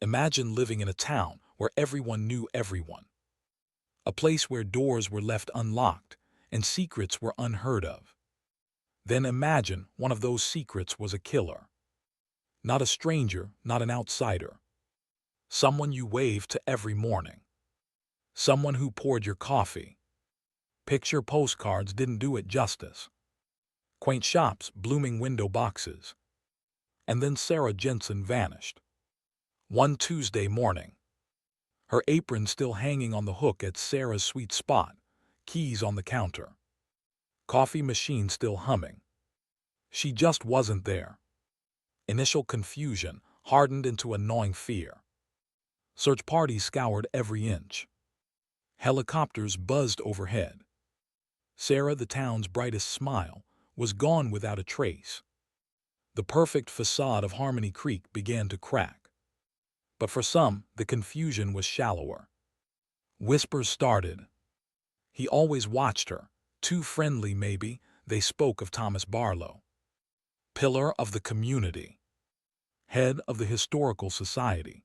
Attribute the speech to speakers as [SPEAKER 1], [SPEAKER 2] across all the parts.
[SPEAKER 1] Imagine living in a town where everyone knew everyone. A place where doors were left unlocked and secrets were unheard of. Then imagine one of those secrets was a killer. Not a stranger, not an outsider. Someone you waved to every morning. Someone who poured your coffee. Picture postcards didn't do it justice. Quaint shops, blooming window boxes. And then Sarah Jensen vanished. One Tuesday morning. Her apron still hanging on the hook at Sarah's sweet spot, keys on the counter. Coffee machine still humming. She just wasn't there. Initial confusion hardened into a gnawing fear. Search parties scoured every inch. Helicopters buzzed overhead. Sarah, the town's brightest smile, was gone without a trace. The perfect facade of Harmony Creek began to crack. But for some, the confusion was shallower. Whispers started. He always watched her. Too friendly, maybe, they spoke of Thomas Barlow. Pillar of the community. Head of the historical society.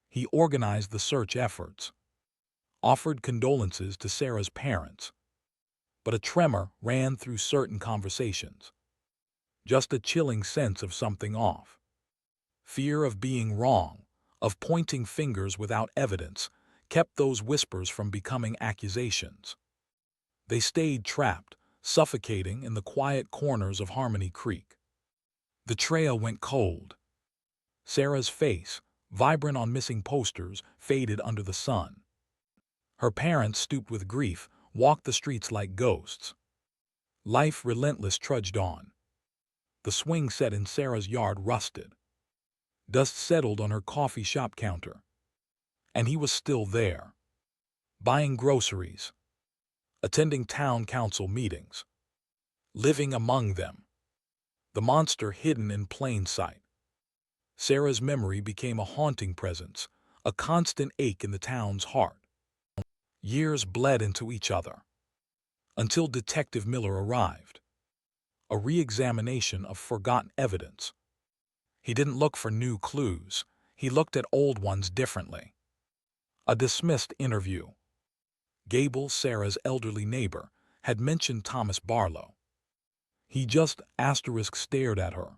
[SPEAKER 1] He organized the search efforts. Offered condolences to Sarah's parents. But a tremor ran through certain conversations. Just a chilling sense of something off. Fear of being wrong, of pointing fingers without evidence, kept those whispers from becoming accusations. They stayed trapped, suffocating in the quiet corners of Harmony Creek. The trail went cold. Sarah's face, vibrant on missing posters, faded under the sun. Her parents, stooped with grief, walked the streets like ghosts. Life, relentless, trudged on. The swing set in Sarah's yard rusted. Dust settled on her coffee shop counter. And he was still there. Buying groceries. Attending town council meetings. Living among them. The monster hidden in plain sight. Sarah's memory became a haunting presence, a constant ache in the town's heart. Years bled into each other. Until Detective Miller arrived. A re-examination of forgotten evidence. He didn't look for new clues. He looked at old ones differently. A dismissed interview. Gable, Sarah's elderly neighbor, had mentioned Thomas Barlow. He just stared at her.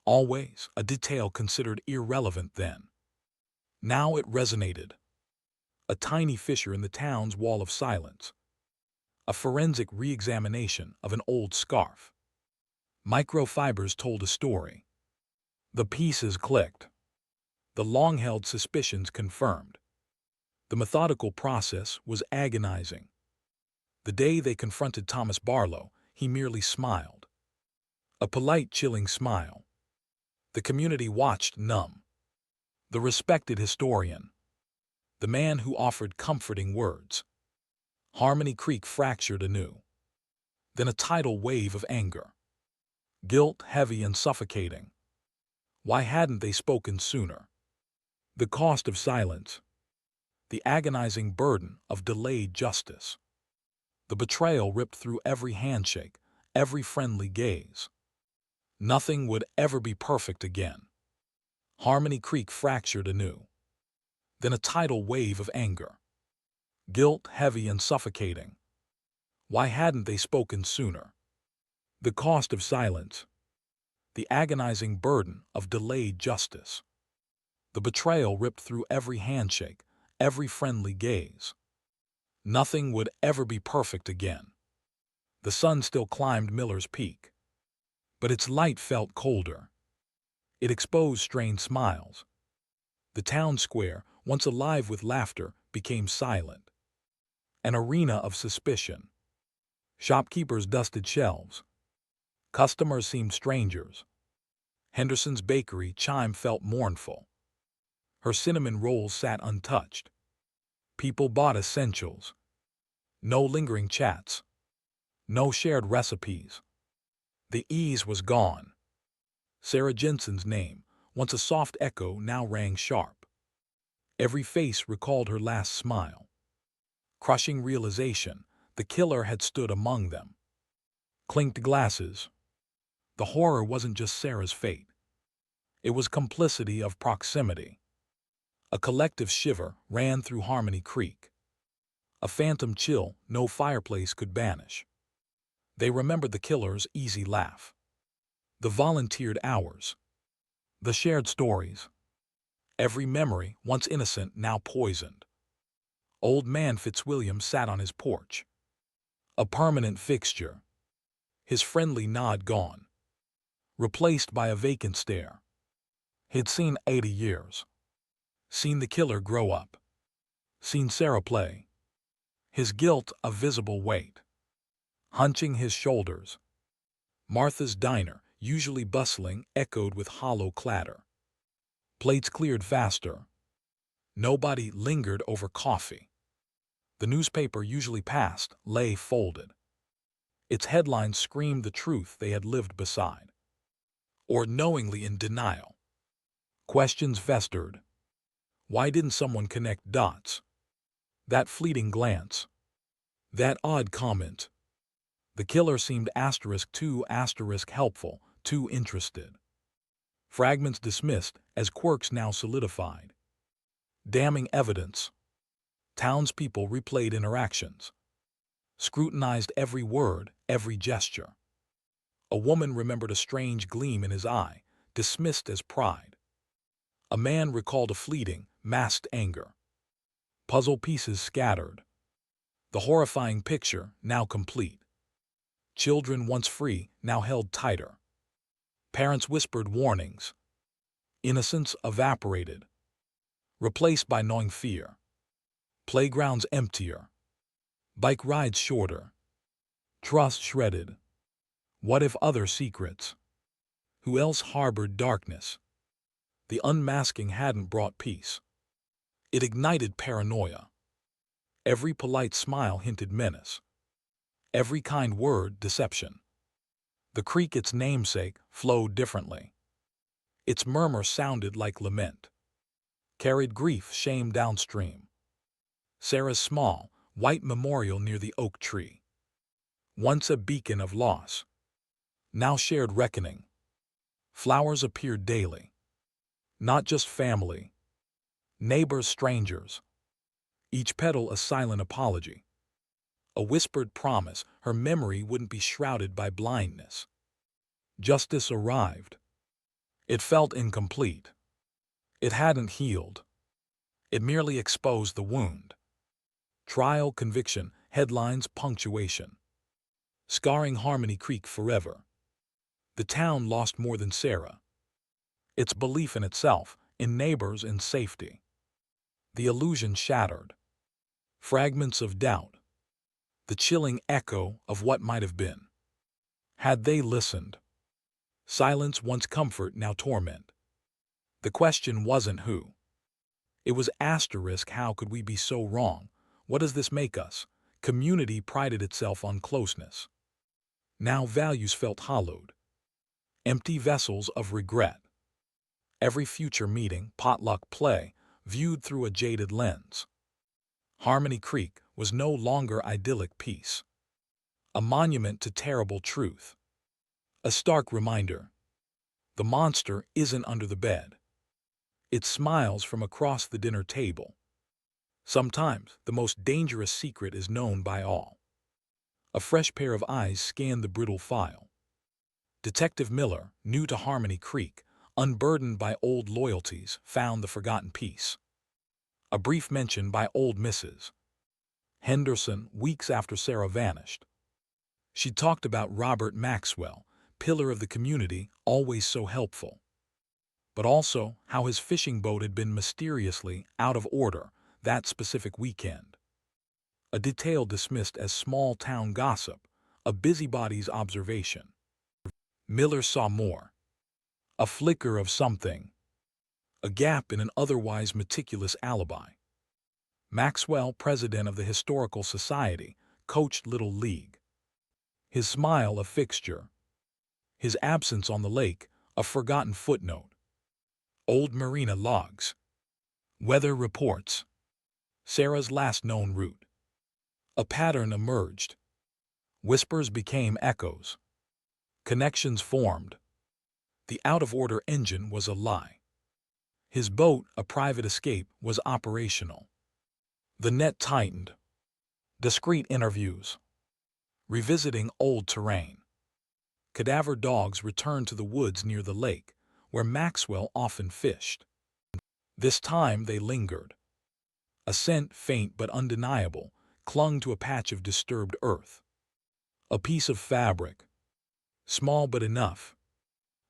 [SPEAKER 1] Always a detail considered irrelevant then. Now it resonated. A tiny fissure in the town's wall of silence. A forensic re-examination of an old scarf. Microfibers told a story. The pieces clicked. The long-held suspicions confirmed. The methodical process was agonizing. The day they confronted Thomas Barlow, he merely smiled. A polite, chilling smile. The community watched numb. The respected historian. The man who offered comforting words. Harmony Creek fractured anew. Then a tidal wave of anger. Guilt, heavy and suffocating. Why hadn't they spoken sooner? The cost of silence. The agonizing burden of delayed justice. The betrayal ripped through every handshake, every friendly gaze. Nothing would ever be perfect again. Harmony Creek fractured anew. Then a tidal wave of anger. Guilt, heavy and suffocating. Why hadn't they spoken sooner? The cost of silence. The agonizing burden of delayed justice. The betrayal ripped through every handshake, every friendly gaze. Nothing would ever be perfect again. The sun still climbed Miller's Peak. But its light felt colder. It exposed strained smiles. The town square, once alive with laughter, became silent. An arena of suspicion. Shopkeepers dusted shelves. Customers seemed strangers. Henderson's bakery chime felt mournful. Her cinnamon rolls sat untouched. People bought essentials. No lingering chats. No shared recipes. The ease was gone. Sarah Jensen's name, once a soft echo, now rang sharp. Every face recalled her last smile. Crushing realization, the killer had stood among them. Clinked glasses. The horror wasn't just Sarah's fate. It was complicity of proximity. A collective shiver ran through Harmony Creek. A phantom chill no fireplace could banish. They remembered the killer's easy laugh, the volunteered hours, the shared stories. Every memory, once innocent, now poisoned. Old man Fitzwilliam sat on his porch, a permanent fixture, his friendly nod gone, replaced by a vacant stare. He'd seen 80 years, seen the killer grow up, seen Sarah play, his guilt a visible weight, hunching his shoulders. Martha's diner, usually bustling, echoed with hollow clatter. Plates cleared faster. Nobody lingered over coffee. The newspaper, usually passed, lay folded. Its headlines screamed the truth they had lived beside, or knowingly in denial. Questions festered. Why didn't someone connect dots? That fleeting glance, that odd comment. The killer seemed too helpful, too interested. Fragments dismissed as quirks now solidified. Damning evidence. Townspeople replayed interactions, scrutinized every word, every gesture. A woman remembered a strange gleam in his eye, dismissed as pride. A man recalled a fleeting, masked anger. Puzzle pieces scattered. The horrifying picture, now complete. Children once free, now held tighter. Parents whispered warnings. Innocence evaporated, replaced by gnawing fear. Playgrounds emptier. Bike rides shorter. Trust shredded. What if other secrets? Who else harbored darkness? The unmasking hadn't brought peace. It ignited paranoia. Every polite smile hinted menace. Every kind word, deception. The creek, its namesake, flowed differently. Its murmur sounded like lament, carried grief, shame downstream. Sarah's small, white memorial near the oak tree, once a beacon of loss, now shared reckoning. Flowers appeared daily, not just family, neighbors, strangers, each petal a silent apology, a whispered promise her memory wouldn't be shrouded by blindness. Justice arrived. It felt incomplete. It hadn't healed. It merely exposed the wound. Trial, conviction, headlines, punctuation. Scarring Harmony Creek forever. The town lost more than Sarah. Its belief in itself, in neighbors, in safety. The illusion shattered. Fragments of doubt. The chilling echo of what might have been. Had they listened? Silence, once comfort, now torment. The question wasn't who. It was how could we be so wrong? What does this make us? Community prided itself on closeness. Now values felt hollowed. Empty vessels of regret. Every future meeting, potluck play, viewed through a jaded lens. Harmony Creek was no longer idyllic peace. A monument to terrible truth. A stark reminder. The monster isn't under the bed. It smiles from across the dinner table. Sometimes the most dangerous secret is known by all. A fresh pair of eyes scanned the brittle file. Detective Miller, new to Harmony Creek, unburdened by old loyalties, found the forgotten piece. A brief mention by old Mrs. Henderson weeks after Sarah vanished. She talked about Robert Maxwell, pillar of the community, always so helpful. But also how his fishing boat had been mysteriously out of order that specific weekend. A detail dismissed as small-town gossip, a busybody's observation. Miller saw more. A flicker of something. A gap in an otherwise meticulous alibi. Maxwell, president of the Historical Society, coached Little League. His smile a fixture. His absence on the lake a forgotten footnote. Old marina logs. Weather reports. Sarah's last known route. A pattern emerged. Whispers became echoes. Connections formed. The out-of-order engine was a lie. His boat, a private escape, was operational. The net tightened. Discreet interviews. Revisiting old terrain. Cadaver dogs returned to the woods near the lake, where Maxwell often fished. This time they lingered. A scent, faint but undeniable, clung to a patch of disturbed earth. A piece of fabric, small but enough,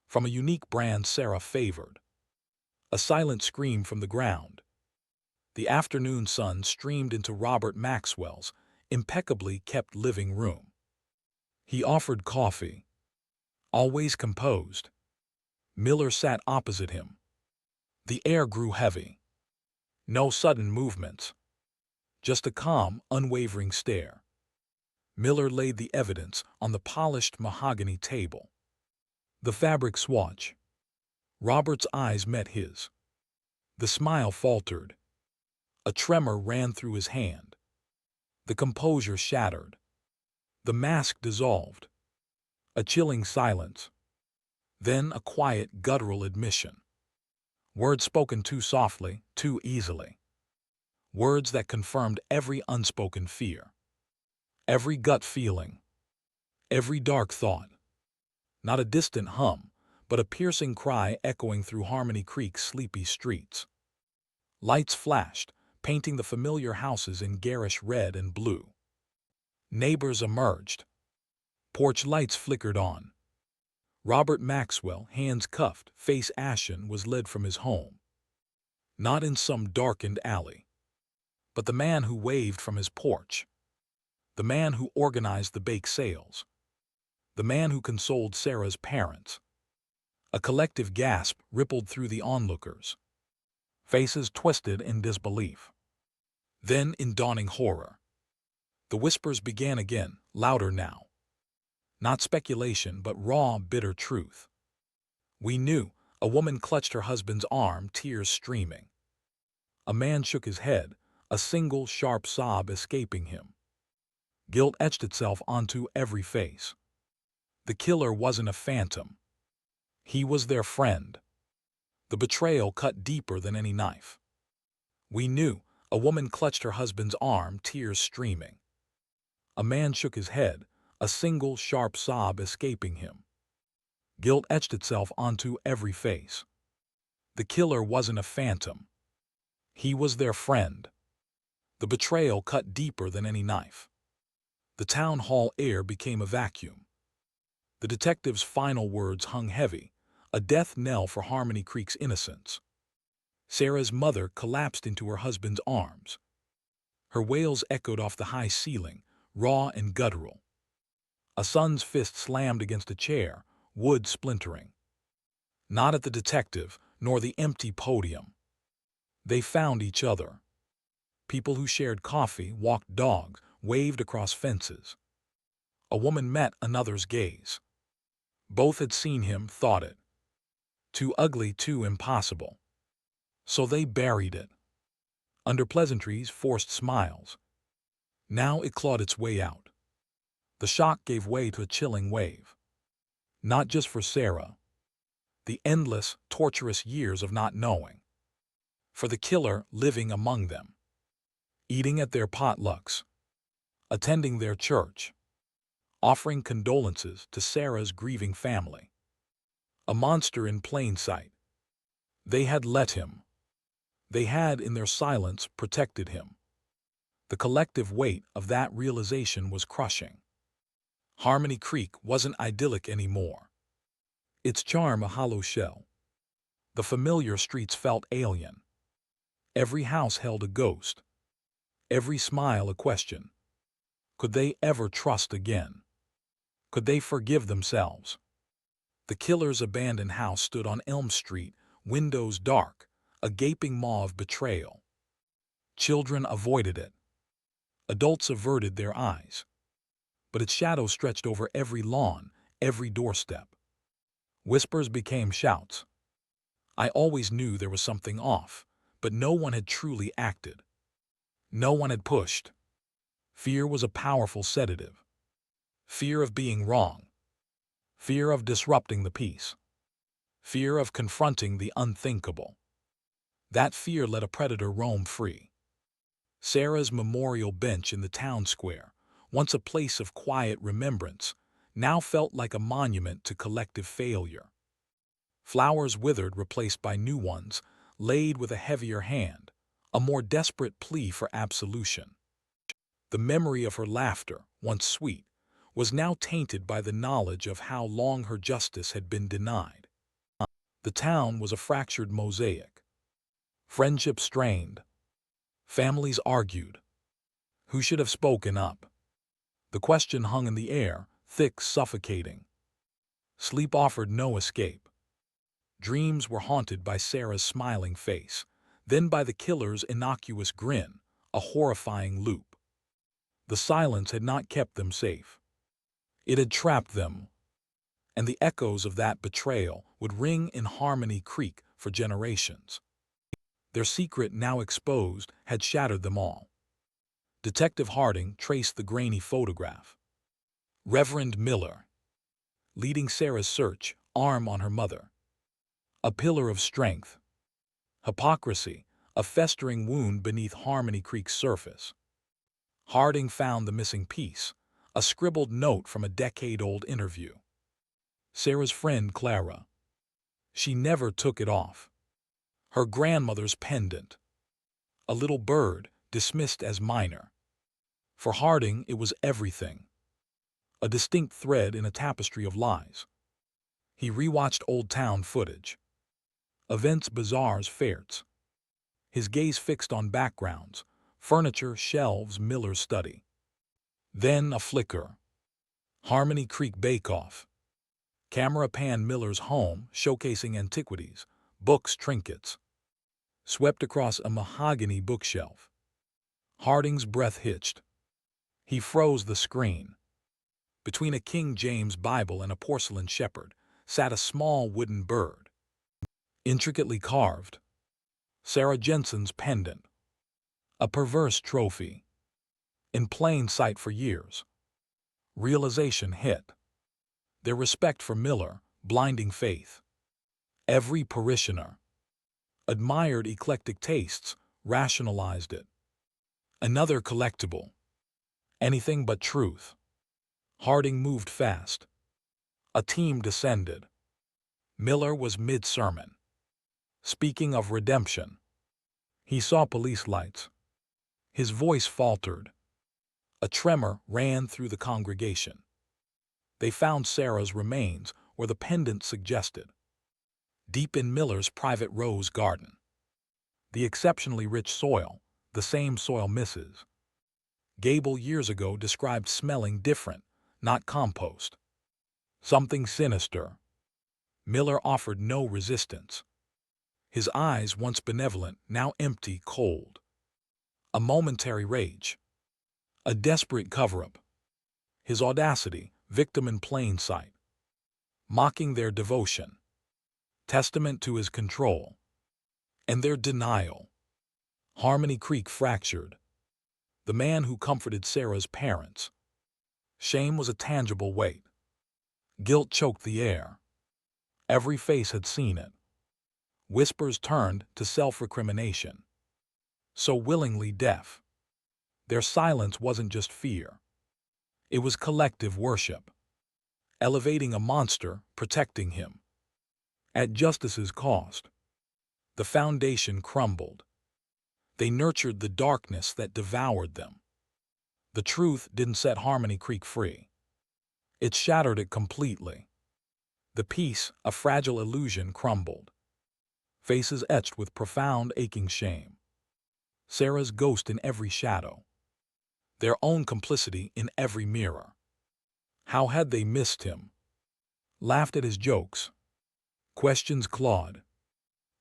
[SPEAKER 1] from a unique brand Sarah favored. A silent scream from the ground. The afternoon sun streamed into Robert Maxwell's impeccably kept living room. He offered coffee, always composed. Miller sat opposite him. The air grew heavy. No sudden movements, just a calm, unwavering stare. Miller laid the evidence on the polished mahogany table. The fabric swatch. Robert's eyes met his. The smile faltered. A tremor ran through his hand. The composure shattered. The mask dissolved. A chilling silence. Then a quiet, guttural admission. Words spoken too softly, too easily. Words that confirmed every unspoken fear. Every gut feeling. Every dark thought. Not a distant hum, but a piercing cry echoing through Harmony Creek's sleepy streets. Lights flashed, painting the familiar houses in garish red and blue. Neighbors emerged. Porch lights flickered on. Robert Maxwell, hands cuffed, face ashen, was led from his home. Not in some darkened alley, but the man who waved from his porch. The man who organized the bake sales. The man who consoled Sarah's parents. A collective gasp rippled through the onlookers. Faces twisted in disbelief. Then, in dawning horror, the whispers began again, louder now. Not speculation, but raw, bitter truth. We knew. A woman clutched her husband's arm, tears streaming. A man shook his head, a single sharp sob escaping him. Guilt etched itself onto every face. The killer wasn't a phantom. He was their friend. The betrayal cut deeper than any knife. We knew. A woman clutched her husband's arm, tears streaming. A man shook his head, a single sharp sob escaping him. Guilt etched itself onto every face. The killer wasn't a phantom. He was their friend. The betrayal cut deeper than any knife. The town hall air became a vacuum. The detective's final words hung heavy, a death knell for Harmony Creek's innocence. Sarah's mother collapsed into her husband's arms. Her wails echoed off the high ceiling, raw and guttural. A son's fist slammed against a chair, wood splintering. Not at the detective, nor the empty podium. They found each other. People who shared coffee, walked dogs, waved across fences. A woman met another's gaze. Both had seen him, thought it. Too ugly, too impossible. So they buried it. Under pleasantries, forced smiles. Now it clawed its way out. The shock gave way to a chilling wave. Not just for Sarah. The endless, torturous years of not knowing. For the killer living among them. Eating at their potlucks. Attending their church. Offering condolences to Sarah's grieving family. A monster in plain sight. They had let him. They had, in their silence, protected him. The collective weight of that realization was crushing. Harmony Creek wasn't idyllic anymore. Its charm a hollow shell. The familiar streets felt alien. Every house held a ghost. Every smile a question. Could they ever trust again? Could they forgive themselves? The killer's abandoned house stood on Elm Street, windows dark, a gaping maw of betrayal. Children avoided it. Adults averted their eyes. But its shadow stretched over every lawn, every doorstep. Whispers became shouts. I always knew there was something off, but no one had truly acted. No one had pushed. Fear was a powerful sedative. Fear of being wrong. Fear of disrupting the peace. Fear of confronting the unthinkable. That fear let a predator roam free. Sarah's memorial bench in the town square, once a place of quiet remembrance, now felt like a monument to collective failure. Flowers withered, replaced by new ones, laid with a heavier hand, a more desperate plea for absolution. The memory of her laughter, once sweet, was now tainted by the knowledge of how long her justice had been denied. The town was a fractured mosaic. Friendships strained. Families argued. Who should have spoken up? The question hung in the air, thick, suffocating. Sleep offered no escape. Dreams were haunted by Sarah's smiling face, then by the killer's innocuous grin, a horrifying loop. The silence had not kept them safe. It had trapped them, and the echoes of that betrayal would ring in Harmony Creek for generations. Their secret, now exposed, had shattered them all. Detective Harding traced the grainy photograph. Reverend Miller, leading Sarah's search, arm on her mother. A pillar of strength. Hypocrisy, a festering wound beneath Harmony Creek's surface. Harding found the missing piece, a scribbled note from a decade-old interview. Sarah's friend Clara. She never took it off. Her grandmother's pendant. A little bird, dismissed as minor. For Harding, it was everything. A distinct thread in a tapestry of lies. He rewatched old town footage. Events, bazaars, fairs. His gaze fixed on backgrounds, furniture, shelves, Miller's study. Then a flicker. Harmony Creek Bake-Off. Camera pan Miller's home, showcasing antiquities, books, trinkets. Swept across a mahogany bookshelf. Harding's breath hitched. He froze the screen. Between a King James Bible and a porcelain shepherd sat a small wooden bird. Intricately carved. Sarah Jensen's pendant. A perverse trophy. In plain sight for years. Realization hit. Their respect for Miller, blinding faith. Every parishioner admired eclectic tastes, rationalized it. Another collectible. Anything but truth. Harding moved fast. A team descended. Miller was mid-sermon. Speaking of redemption. He saw police lights. His voice faltered. A tremor ran through the congregation. They found Sarah's remains where the pendant suggested. Deep in Miller's private rose garden. The exceptionally rich soil, the same soil Mrs. Gable years ago described smelling different, not compost. Something sinister. Miller offered no resistance. His eyes, once benevolent, now empty, cold. A momentary rage. A desperate cover-up. His audacity, victim in plain sight. Mocking their devotion. Testament to his control. And their denial. Harmony Creek fractured. The man who comforted Sarah's parents. Shame was a tangible weight. Guilt choked the air. Every face had seen it. Whispers turned to self-recrimination. So willingly deaf. Their silence wasn't just fear. It was collective worship. Elevating a monster, protecting him. At justice's cost. The foundation crumbled. They nurtured the darkness that devoured them. The truth didn't set Harmony Creek free. It shattered it completely. The peace, a fragile illusion, crumbled. Faces etched with profound, aching shame. Sarah's ghost in every shadow. Their own complicity in every mirror. How had they missed him? Laughed at his jokes. Questions clawed.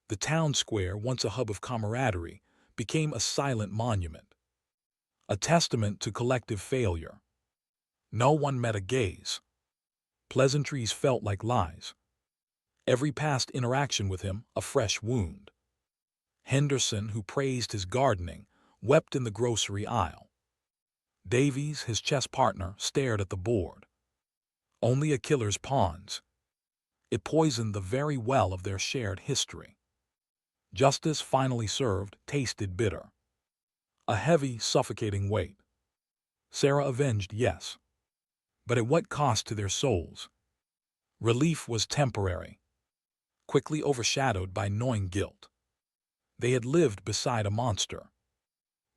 [SPEAKER 1] The town square, once a hub of camaraderie, became a silent monument. A testament to collective failure. No one met a gaze. Pleasantries felt like lies. Every past interaction with him, a fresh wound. Henderson, who praised his gardening, wept in the grocery aisle. Davies, his chess partner, stared at the board. Only a killer's pawns. It poisoned the very well of their shared history. Justice finally served tasted bitter. A heavy, suffocating weight. Sarah avenged, yes. But at what cost to their souls? Relief was temporary, quickly overshadowed by gnawing guilt. They had lived beside a monster,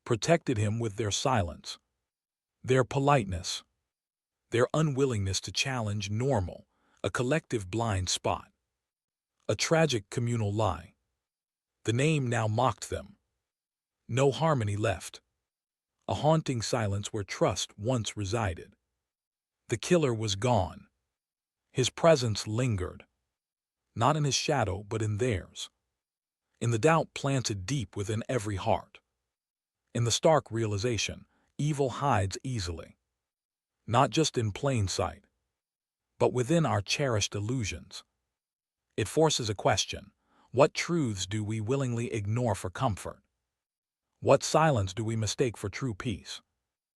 [SPEAKER 1] protected him with their silence, their politeness, their unwillingness to challenge normal, a collective blind spot, a tragic communal lie. The name now mocked them. No harmony left, a haunting silence where trust once resided. The killer was gone. His presence lingered, not in his shadow but in theirs, in the doubt planted deep within every heart, in the stark realization evil hides easily, not just in plain sight, but within our cherished illusions. It forces a question: what truths do we willingly ignore for comfort? What silence do we mistake for true peace?